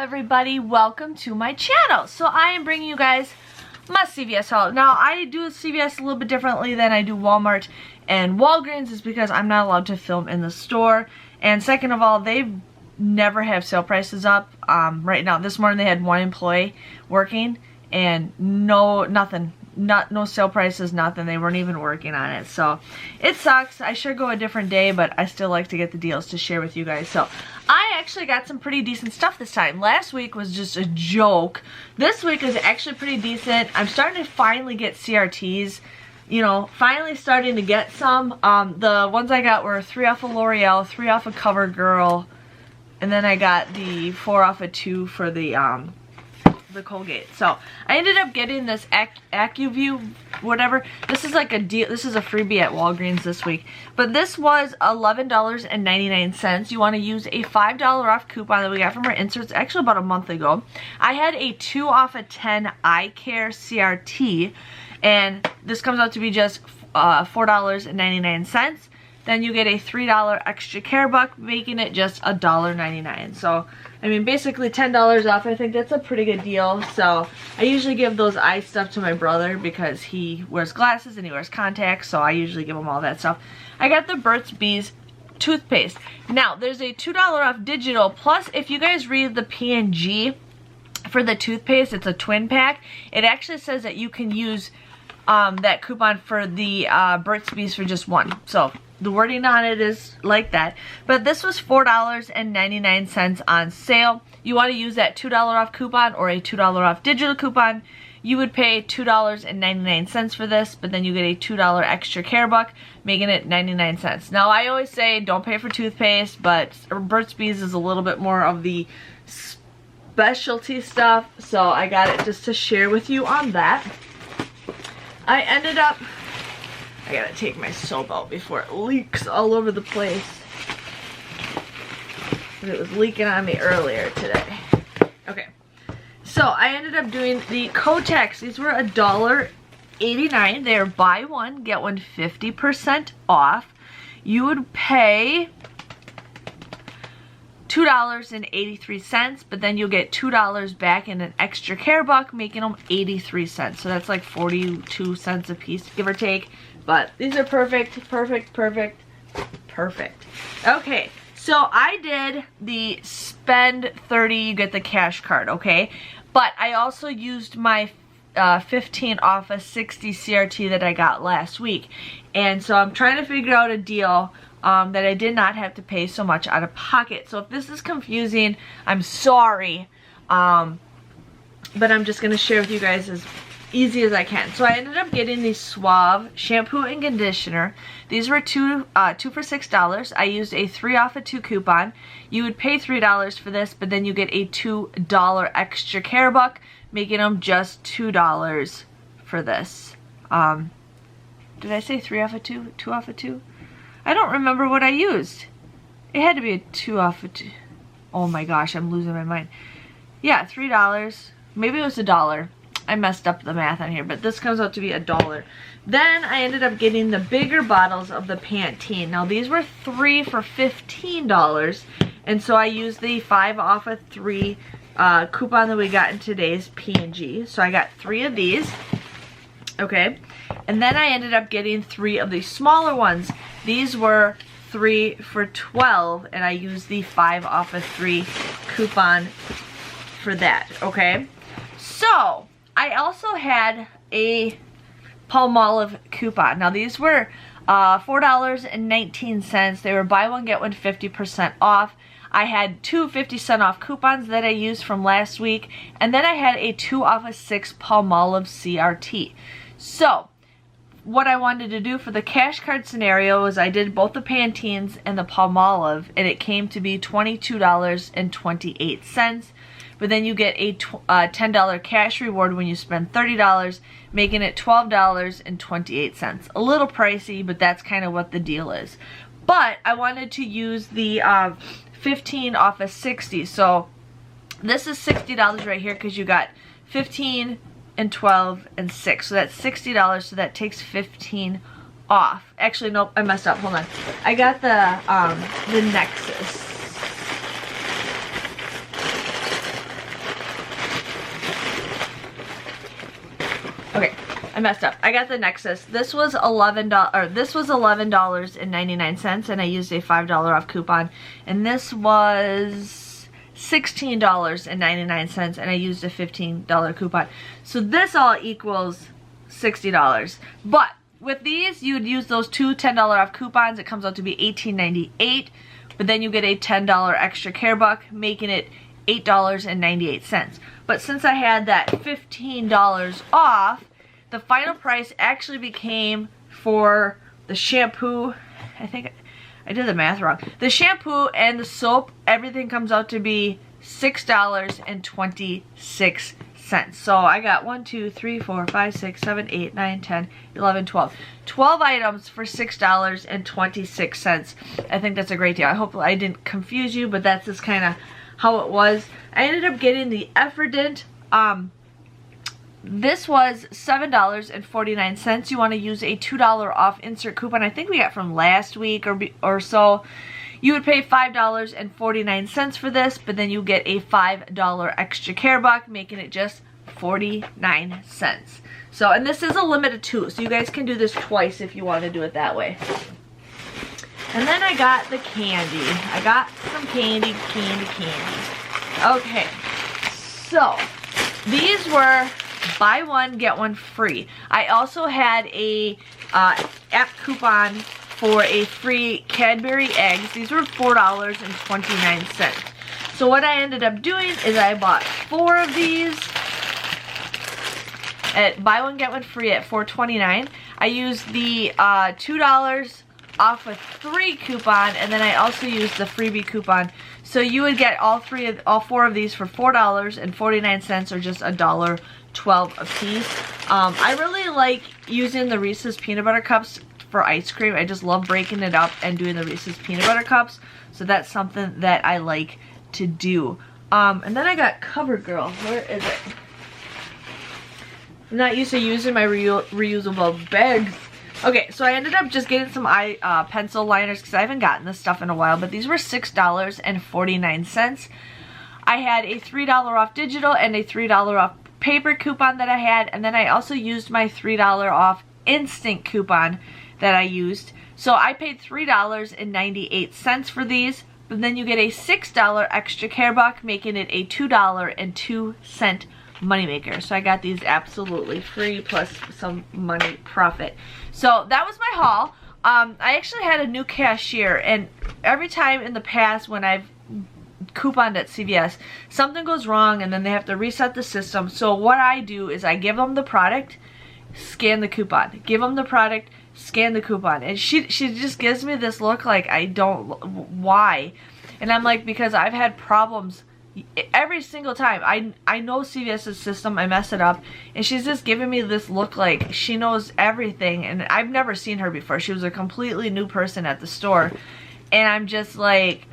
everybody, welcome to my channel. So I am bringing you guys my CVS haul. Now I do CVS a little bit differently than I do Walmart and Walgreens, is because I'm not allowed to film in the store, and second of all, they never have sale prices up. Right now, this morning they had one employee working and no sale prices, nothing. They weren't even working on it, so it sucks. I should go a different day, but I still like to get the deals to share with you guys. So I actually got some pretty decent stuff this time. Last week was just a joke. This week is actually pretty decent. I'm starting to finally get CRTs. You know, finally starting to get some. The ones I got were 3 off of L'Oreal, 3 off of CoverGirl, and then I got the 4 off of 2 for the Colgate. So I ended up getting this AccuView, whatever. This is like a deal. This is a freebie at Walgreens this week. But this was $11.99. You want to use a $5 off coupon that we got from our inserts actually about a month ago. I had a 2 off of 10 eye care CRT, and this comes out to be just $4.99. Then you get a $3 extra care buck, making it just $1.99. So, I mean, basically $10 off. I think that's a pretty good deal. So, I usually give those eye stuff to my brother because he wears glasses and he wears contacts. So, I usually give him all that stuff. I got the Burt's Bees toothpaste. Now, there's a $2 off digital. Plus, if you guys read the P&G for the toothpaste, it's a twin pack. It actually says that you can use that coupon for the Burt's Bees for just one. So, the wording on it is like that. But this was $4.99 on sale. You want to use that $2 off coupon or a $2 off digital coupon. You would pay $2.99 for this, but then you get a $2 extra care buck, making it 99 cents. Now, I always say don't pay for toothpaste, but Burt's Bees is a little bit more of the specialty stuff, so I got it just to share with you on that. I gotta take my soap out before it leaks all over the place. It was leaking on me earlier today. Okay, so I ended up doing the Kotex. These were $1.89. They're buy one, get one 50% off. You would pay $2.83, but then you'll get $2 back in an extra care buck, making them 83 cents. So that's like 42 cents a piece, give or take. But these are perfect. Okay, so I did the spend 30, you get the cash card, okay? But I also used my 15 off a 60 CRT that I got last week. And so I'm trying to figure out a deal that I did not have to pay so much out of pocket. So if this is confusing, I'm sorry. But I'm just going to share with you guys as easy as I can. So I ended up getting the Suave shampoo and conditioner. These were two for $6. I used a 3 off of 2 coupon. You would pay $3 for this, but then you get a $2 extra care buck, making them just $2 for this. Did I say 3 off of 2? 2 off of 2? I don't remember what I used. It had to be a 2 off of 2. Oh my gosh, I'm losing my mind. Yeah, $3. Maybe it was $1. I messed up the math on here, but this comes out to be $1. Then I ended up getting the bigger bottles of the Pantene. Now these were 3 for $15, and so I used the 5 off of 3 coupon that we got in today's P&G. So I got 3 of these. Okay, and then I ended up getting 3 of the smaller ones. These were 3 for $12, and I used the 5 off of 3 coupon for that. Okay, so I also had a Palmolive coupon. Now these were $4.19. They were buy one get one 50% off. I had 2 50-cent off coupons that I used from last week, and then I had a 2 off of 6 Palmolive CRT. So what I wanted to do for the cash card scenario was I did both the Pantenes and the Palmolive, and it came to be $22.28. But then you get a $10 cash reward when you spend $30, making it $12.28. A little pricey, but that's kind of what the deal is. But I wanted to use the 15 off of 60. So this is $60 right here because you got 15 and 12 and 6. So that's $60, so that takes 15 off. Actually, nope, I messed up. Hold on. I got the Nexus. messed up. I got the Nexus. This was $11.99 and I used a $5 off coupon. And this was $16.99 and I used a $15 coupon. So this all equals $60. But with these, you would use those two $10 off coupons. It comes out to be $18.98. But then you get a $10 extra care buck, making it $8.98. But since I had that $15 off, the final price actually became for the shampoo, I think I did the math wrong. The shampoo and the soap, everything comes out to be $6.26. So I got 1, 2, 3, 4, 5, 6, 7, 8, 9, 10, 11, 12. 12 items for $6.26. I think that's a great deal. I hope I didn't confuse you, but that's just kind of how it was. I ended up getting the Efferdent. This was $7.49. You want to use a $2 off insert coupon. I think we got from last week or so. You would pay $5.49 for this, but then you get a $5 extra care buck, making it just 49 cents. So, and this is a limited too, so you guys can do this twice if you want to do it that way. And then I got the candy. I got some candy. Okay, so these were buy one, get one free. I also had a app coupon for a free Cadbury eggs. These were $4.29. So what I ended up doing is I bought 4 of these at buy one, get one free at $4.29. I used the $2 off with 3 coupon, and then I also used the freebie coupon. So you would get all 4 of these for $4.49 or just $1.12 a piece. I really like using the Reese's peanut butter cups for ice cream. I just love breaking it up and doing the Reese's peanut butter cups. So that's something that I like to do. And then I got CoverGirl. Where is it? I'm not used to using my reusable bags. Okay, so I ended up just getting some pencil liners because I haven't gotten this stuff in a while, but these were $6.49. I had a $3 off digital and a $3 off paper coupon that I had, and then I also used my $3 off instant coupon that I used. So I paid $3.98 for these, but then you get a $6 extra care buck, making it a $2.02 moneymaker. So I got these absolutely free plus some money profit. So that was my haul. I actually had a new cashier, and every time in the past when I've couponed at CVS, something goes wrong and then they have to reset the system. So what I do is I give them the product, scan the coupon. Give them the product, scan the coupon. And she just gives me this look like I don't, why? And I'm like, because I've had problems every single time. I know CVS's system, I mess it up, and she's just giving me this look like she knows everything, and I've never seen her before. She was a completely new person at the store, and I'm just like,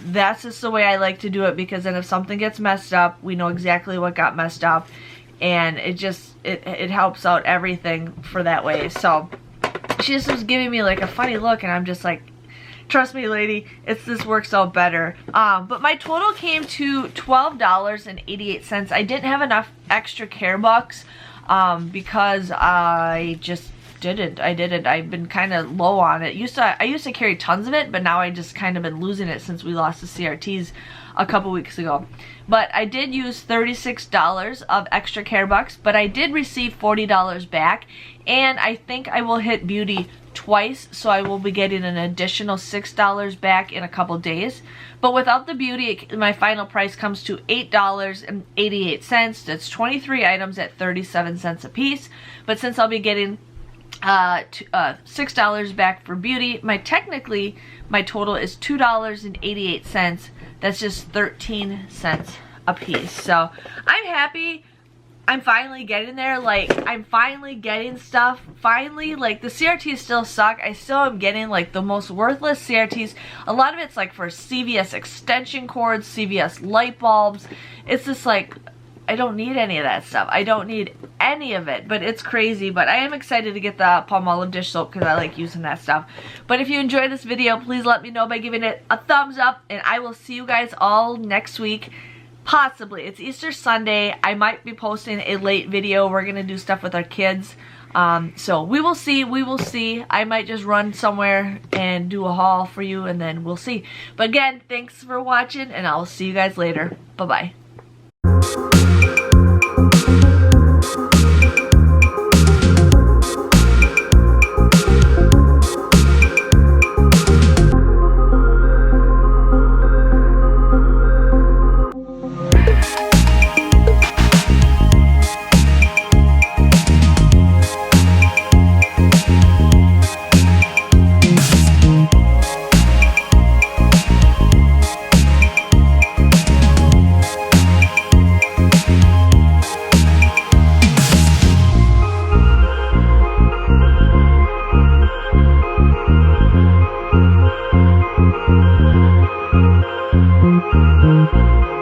that's just the way I like to do it, because then if something gets messed up, we know exactly what got messed up, and it just, it helps out everything for that way. So she just was giving me like a funny look, and I'm just like, trust me, lady, this works out better. But my total came to $12.88. I didn't have enough extra care bucks because I just didn't. I've been kind of low on it. I used to carry tons of it, but now I just kind of been losing it since we lost the CRTs a couple weeks ago. But I did use $36 of extra care bucks, but I did receive $40 back, and I think I will hit beauty twice, so I will be getting an additional $6 back in a couple days. But without the beauty, my final price comes to $8.88. That's 23 items at 37 cents a piece. But since I'll be getting $6 back for beauty, technically my total is $2.88. That's just 13 cents a piece. So I'm happy. I'm finally getting there. Like, I'm finally getting stuff. Finally, like, the CRTs still suck. I still am getting, like, the most worthless CRTs. A lot of it's, like, for CVS extension cords, CVS light bulbs. It's just, like, I don't need any of that stuff. I don't need any of it, but it's crazy. But I am excited to get the Palmolive dish soap because I like using that stuff. But if you enjoyed this video, please let me know by giving it a thumbs up, and I will see you guys all next week. Possibly. It's Easter Sunday. I might be posting a late video. We're going to do stuff with our kids. So we will see. I might just run somewhere and do a haul for you, and then we'll see. But again, thanks for watching, and I'll see you guys later. Bye-bye. Thank you.